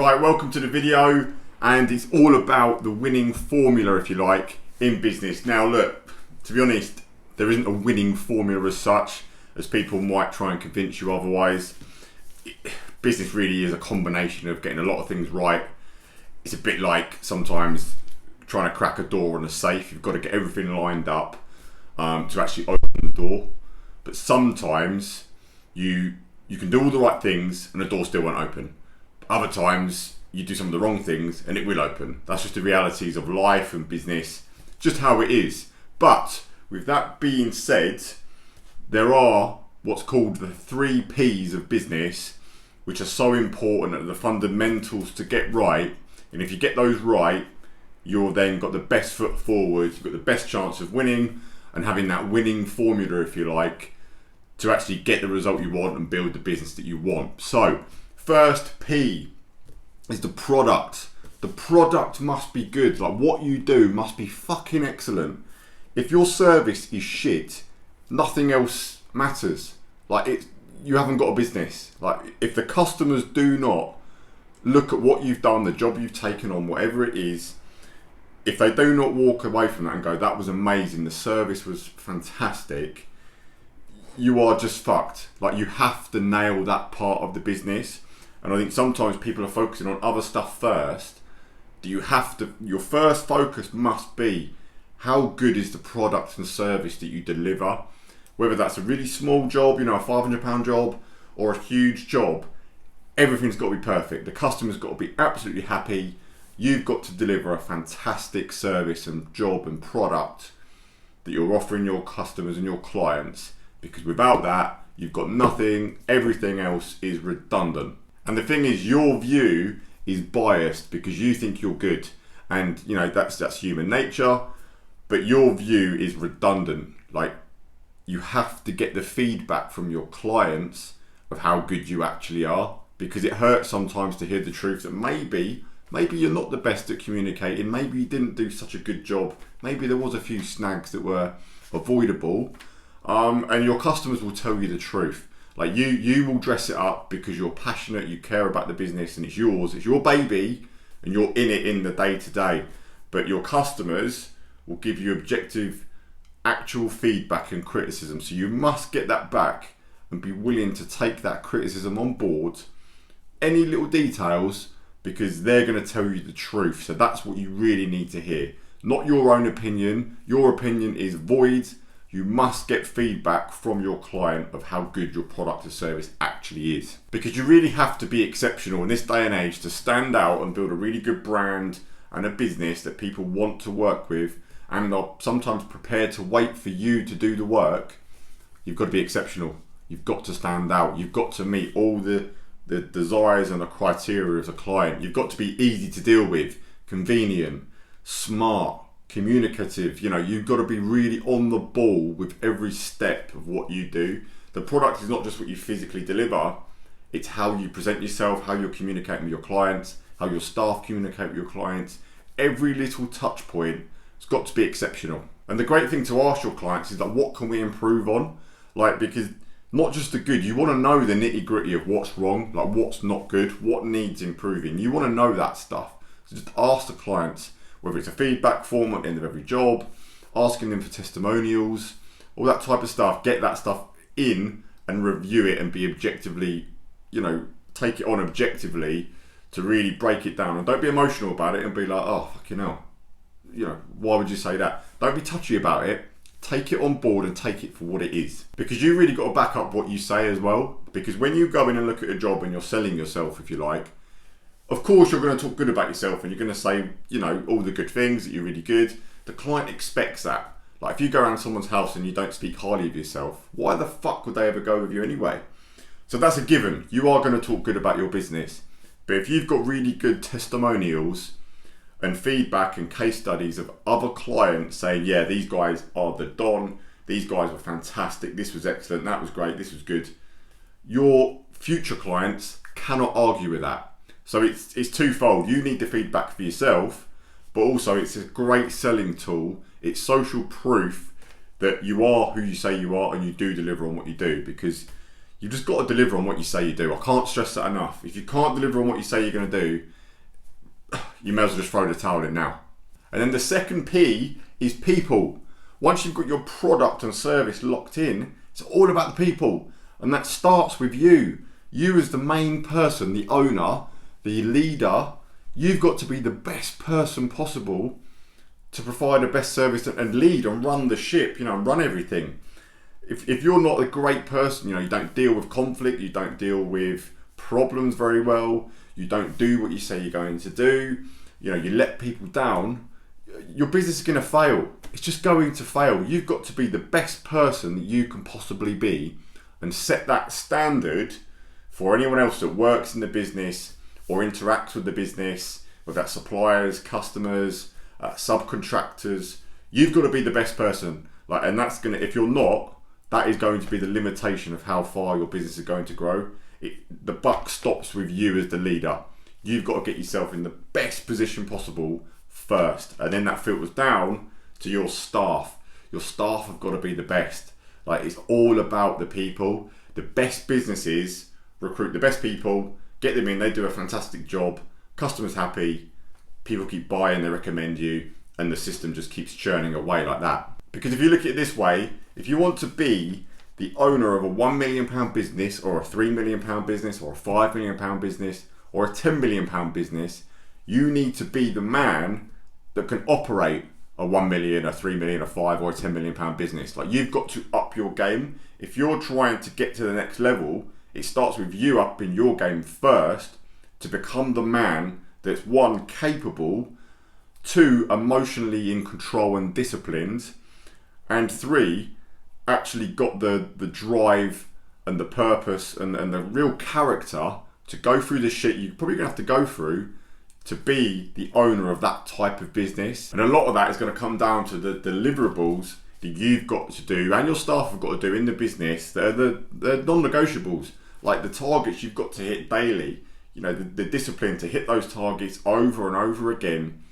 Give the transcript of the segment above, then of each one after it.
Right, welcome to the video, and it's all about the winning formula, if you like, in business. Now look, to be honest, there isn't a winning formula as such, as people might try and convince you otherwise. Business really is a combination of getting a lot of things right. It's a bit like sometimes trying to crack a door on a safe. You've got to get everything lined up to actually open the door. But sometimes you can do all the right things and the door still won't open. Other times you do some of the wrong things and it will open. That's just the realities of life and business, just how it is. But with that being said, there are what's called the 3 P's of business, which are so important, at the fundamentals to get right. And if you get those right, you've then got the best foot forward, you've got the best chance of winning and having that winning formula, if you like, to actually get the result you want and build the business that you want. So, first P is the product. The product must be good. Like, what you do must be fucking excellent. If your service is shit, nothing else matters. Like, you haven't got a business. Like, if the customers do not look at what you've done, the job you've taken on, whatever it is, if they do not walk away from that and go, that was amazing, the service was fantastic, you are just fucked. Like, you have to nail that part of the business. And I think sometimes people are focusing on other stuff first. Your first focus must be, how good is the product and service that you deliver? Whether that's a really small job, a £500 job, or a huge job, everything's got to be perfect. The customer's got to be absolutely happy. You've got to deliver a fantastic service and job and product that you're offering your customers and your clients, because without that, you've got nothing. Everything else is redundant. And the thing is, your view is biased because you think you're good. And, that's human nature, but your view is redundant. Like, you have to get the feedback from your clients of how good you actually are, because it hurts sometimes to hear the truth that maybe you're not the best at communicating, maybe you didn't do such a good job, maybe there was a few snags that were avoidable, and your customers will tell you the truth. Like, you will dress it up because you're passionate, you care about the business, and it's yours, it's your baby, and you're in it in the day-to-day. But your customers will give you objective, actual feedback and criticism. So you must get that back and be willing to take that criticism on board, any little details, because they're going to tell you the truth. So that's what you really need to hear, not your own opinion. Your opinion is void. You must get feedback from your client of how good your product or service actually is, because you really have to be exceptional in this day and age to stand out and build a really good brand and a business that people want to work with and are sometimes prepared to wait for you to do the work. You've got to be exceptional. You've got to stand out. You've got to meet all the desires and the criteria of a client. You've got to be easy to deal with, convenient, smart, communicative. You've got to be really on the ball with every step of what you do. The product is not just what you physically deliver, it's how you present yourself, how you're communicating with your clients, how your staff communicate with your clients. Every little touch point has got to be exceptional. And the great thing to ask your clients is, like, what can we improve on? Because not just the good, you want to know the nitty gritty of what's wrong, like what's not good, what needs improving. You want to know that stuff. So just ask the clients, whether it's a feedback form at the end of every job, asking them for testimonials, all that type of stuff. Get that stuff in and review it and be objectively, take it on objectively to really break it down. And don't be emotional about it and be like, oh, fucking hell. Why would you say that? Don't be touchy about it. Take it on board and take it for what it is. Because you really got to back up what you say as well. Because when you go in and look at a job and you're selling yourself, if you like, of course you're going to talk good about yourself and you're going to say, all the good things, that you're really good. The client expects that. Like, if you go around someone's house and you don't speak highly of yourself, why the fuck would they ever go with you anyway? So that's a given. You are going to talk good about your business. But if you've got really good testimonials and feedback and case studies of other clients saying, yeah, these guys are the Don, these guys were fantastic, this was excellent, that was great, this was good, your future clients cannot argue with that. So it's twofold. You need the feedback for yourself, but also it's a great selling tool. It's social proof that you are who you say you are and you do deliver on what you do, because You've just got to deliver on what you say you do. I can't stress that enough. If you can't deliver on what you say you're going to do, you may as well just throw the towel in now. And then the second P is people. Once you've got your product and service locked in, it's all about the people. And that starts with you. You as the main person, the owner, the leader, you've got to be the best person possible to provide the best service and lead and run the ship, and run everything. If you're not a great person, you don't deal with conflict, you don't deal with problems very well, you don't do what you say you're going to do, you let people down, your business is going to fail. It's just going to fail. You've got to be the best person that you can possibly be and set that standard for anyone else that works in the business or interacts with the business, whether that's suppliers, customers, subcontractors. You've got to be the best person. And that's going to, if you're not, that is going to be the limitation of how far your business is going to grow. The buck stops with you as the leader. You've got to get yourself in the best position possible first, and then that filters down to your staff. Your staff have got to be the best. It's all about the people. The best businesses recruit the best people, get them in, they do a fantastic job, customers happy, people keep buying, they recommend you, and the system just keeps churning away like that. Because if you look at it this way, if you want to be the owner of a £1 million business or a £3 million business or a £5 million business or a £10 million business, you need to be the man that can operate a 1 million, a 3 million, a 5 or a 10 million pound business. You've got to up your game. If you're trying to get to the next level, it starts with you upping your game first to become the man that's 1, capable, 2, emotionally in control and disciplined, and 3, actually got the drive and the purpose and the real character to go through the shit you're probably gonna have to go through to be the owner of that type of business. And a lot of that is going to come down to the deliverables that you've got to do and your staff have got to do in the business. They're non-negotiables, like the targets you've got to hit daily, the discipline to hit those targets over and over again.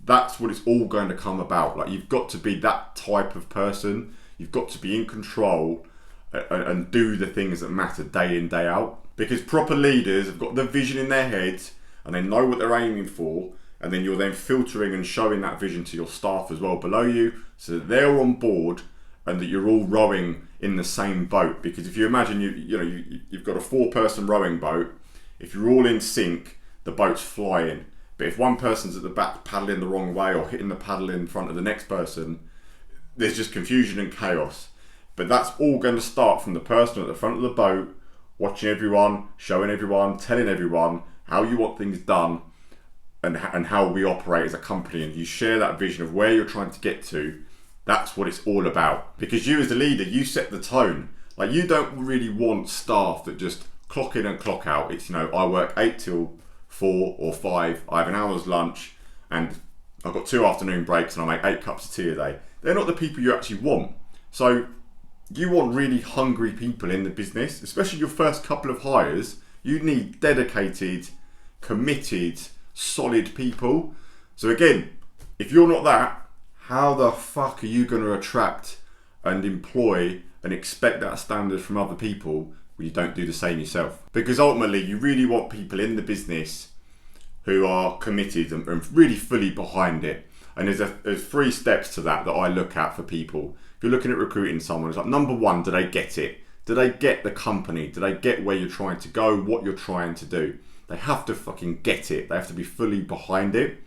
That's what it's all going to come about. You've got to be that type of person. You've got to be in control and do the things that matter day in, day out. Because proper leaders have got the vision in their heads and they know what they're aiming for, and then you're then filtering and showing that vision to your staff as well below you, so that they're on board and that you're all rowing in the same boat. Because if you imagine you've got a 4-person rowing boat, if you're all in sync, the boat's flying. But if one person's at the back paddling the wrong way or hitting the paddle in front of the next person, there's just confusion and chaos. But that's all going to start from the person at the front of the boat, watching everyone, showing everyone, telling everyone how you want things done and how we operate as a company. And you share that vision of where you're trying to get to. That's what it's all about. Because you as the leader, you set the tone. You don't really want staff that just clock in and clock out. It's, I work 8 till 4 or 5, I have an hour's lunch, and I've got 2 afternoon breaks and I make 8 cups of tea a day. They're not the people you actually want. So you want really hungry people in the business, especially your first couple of hires. You need dedicated, committed, solid people. So again, if you're not that, how the fuck are you going to attract and employ and expect that standard from other people when you don't do the same yourself? Because ultimately, you really want people in the business who are committed and really fully behind it. And there's 3 steps to that I look at for people. If you're looking at recruiting someone, it's number 1, do they get it? Do they get the company? Do they get where you're trying to go, what you're trying to do? They have to fucking get it. They have to be fully behind it.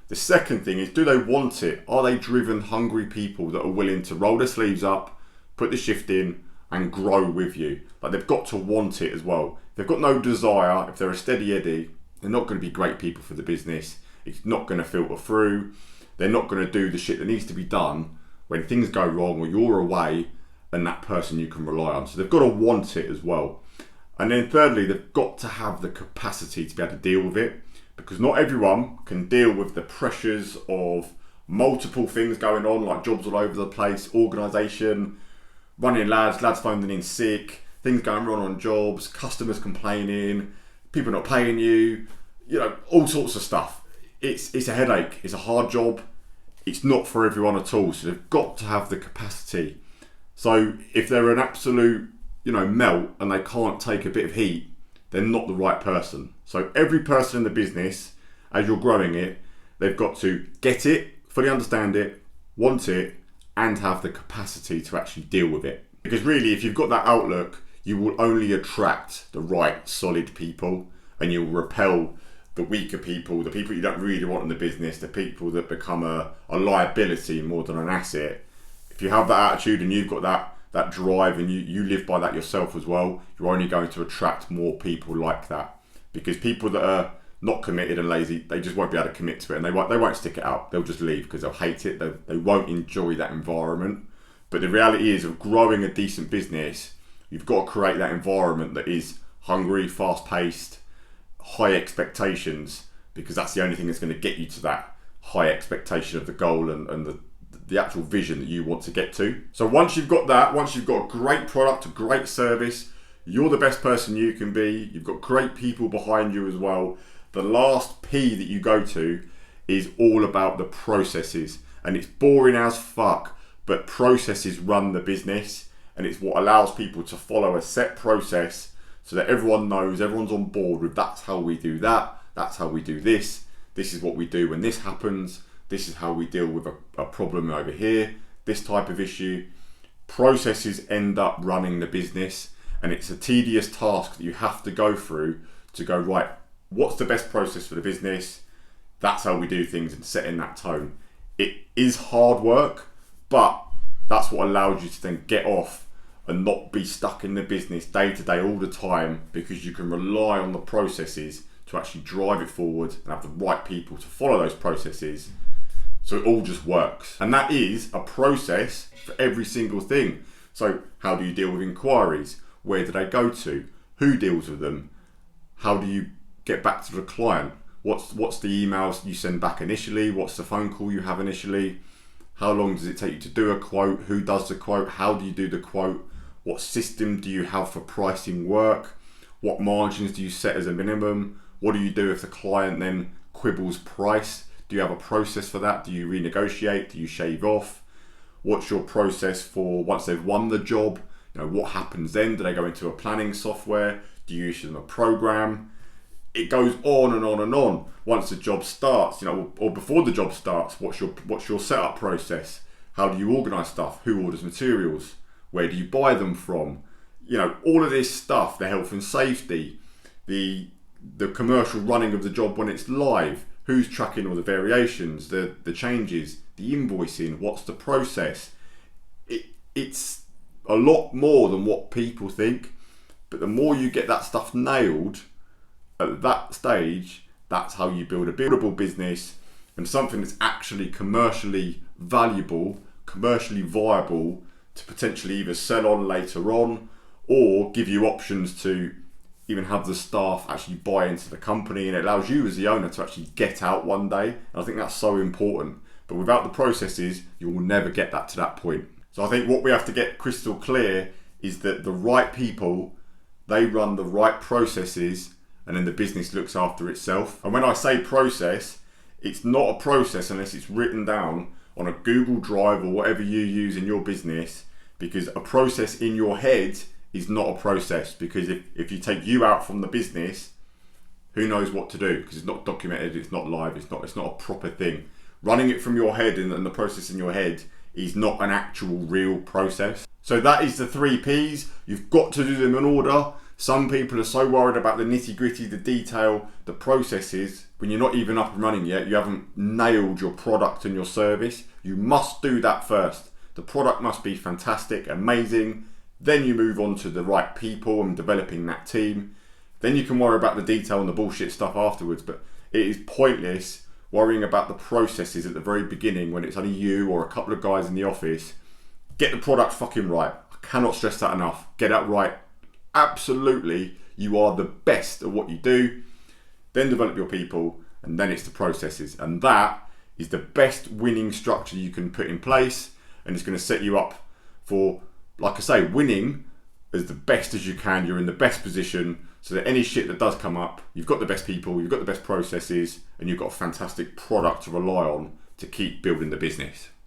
The second thing is, do they want it? Are they driven, hungry people that are willing to roll their sleeves up, put the shift in, and grow with you? They've got to want it as well. If they've got no desire, if they're a steady Eddie, they're not going to be great people for the business. It's not going to filter through. They're not going to do the shit that needs to be done when things go wrong or you're away and that person you can rely on. So they've got to want it as well. And then thirdly, they've got to have the capacity to be able to deal with it, because not everyone can deal with the pressures of multiple things going on, like jobs all over the place, organisation, running lads phoning in sick, things going wrong on jobs, customers complaining, people not paying you, all sorts of stuff. It's a headache. It's a hard job. It's not for everyone at all. So they've got to have the capacity. So if they're an absolute melt and they can't take a bit of heat, they're not the right person. So every person in the business, as you're growing it, they've got to get it, fully understand it, want it, and have the capacity to actually deal with it. Because really, if you've got that outlook, you will only attract the right solid people, and you'll repel the weaker people, the people you don't really want in the business, the people that become a liability more than an asset. If you have that attitude and you've got that drive and you live by that yourself as well, you're only going to attract more people like that. Because people that are not committed and lazy, they just won't be able to commit to it, and they won't stick it out. They'll just leave because they'll hate it. They won't enjoy that environment. But the reality is, of growing a decent business, you've got to create that environment that is hungry, fast-paced, high expectations, because that's the only thing that's going to get you to that high expectation of the goal and the actual vision that you want to get to. So once you've got that, once you've got a great product, a great service, you're the best person you can be, you've got great people behind you as well, the last P that you go to is all about the processes. And it's boring as fuck, but processes run the business, and it's what allows people to follow a set process so that everyone knows, everyone's on board with that's how we do that, that's how we do this is what we do when this happens, this is how we deal with a problem over here, this type of issue. Processes end up running the business, and it's a tedious task that you have to go through to go, right, what's the best process for the business? That's how we do things, and setting that tone. It is hard work, but that's what allows you to then get off and not be stuck in the business day to day all the time, because you can rely on the processes to actually drive it forward and have the right people to follow those processes. So it all just works. And that is a process for every single thing. So how do you deal with inquiries? Where do they go to? Who deals with them? How do you get back to the client? What's the emails you send back initially? What's the phone call you have initially? How long does it take you to do a quote? Who does the quote? How do you do the quote? What system do you have for pricing work? What margins do you set as a minimum? What do you do if the client then quibbles price? Do you have a process for that? Do you renegotiate? Do you shave off? What's your process for once they've won the job? What happens then? Do they go into a planning software? Do you issue them a program? It goes on and on and on. Once the job starts, or before the job starts, what's your setup process? How do you organise stuff? Who orders materials? Where do you buy them from? All of this stuff, the health and safety, the commercial running of the job when it's live, who's tracking all the variations, the changes, the invoicing, what's the process? It's a lot more than what people think, but the more you get that stuff nailed at that stage, that's how you build a buildable business and something that's actually commercially valuable, commercially viable, to potentially either sell on later on or give you options to even have the staff actually buy into the company, and it allows you as the owner to actually get out one day. And I think that's so important. But without the processes, you will never get that to that point. So I think what we have to get crystal clear is that the right people, they run the right processes, and then the business looks after itself. And when I say process, it's not a process unless it's written down on a Google Drive or whatever you use in your business, because a process in your head is not a process. Because if you take you out from the business, who knows what to do? Because it's not documented, it's not live, it's not a proper thing. Running it from your head and the process in your head is not an actual real process. So that is the 3 Ps. You've got to do them in order. Some people are so worried about the nitty gritty, the detail, the processes. When you're not even up and running yet, you haven't nailed your product and your service. You must do that first. The product must be fantastic, amazing. Then you move on to the right people and developing that team. Then you can worry about the detail and the bullshit stuff afterwards. But it is pointless worrying about the processes at the very beginning when it's only you or a couple of guys in the office. Get the product fucking right. I cannot stress that enough. Get that right. Absolutely, you are the best at what you do. Then develop your people, and then it's the processes. And that is the best winning structure you can put in place, and it's going to set you up for, like I say, winning as the best as you can. You're in the best position so that any shit that does come up, you've got the best people, you've got the best processes, and you've got a fantastic product to rely on to keep building the business.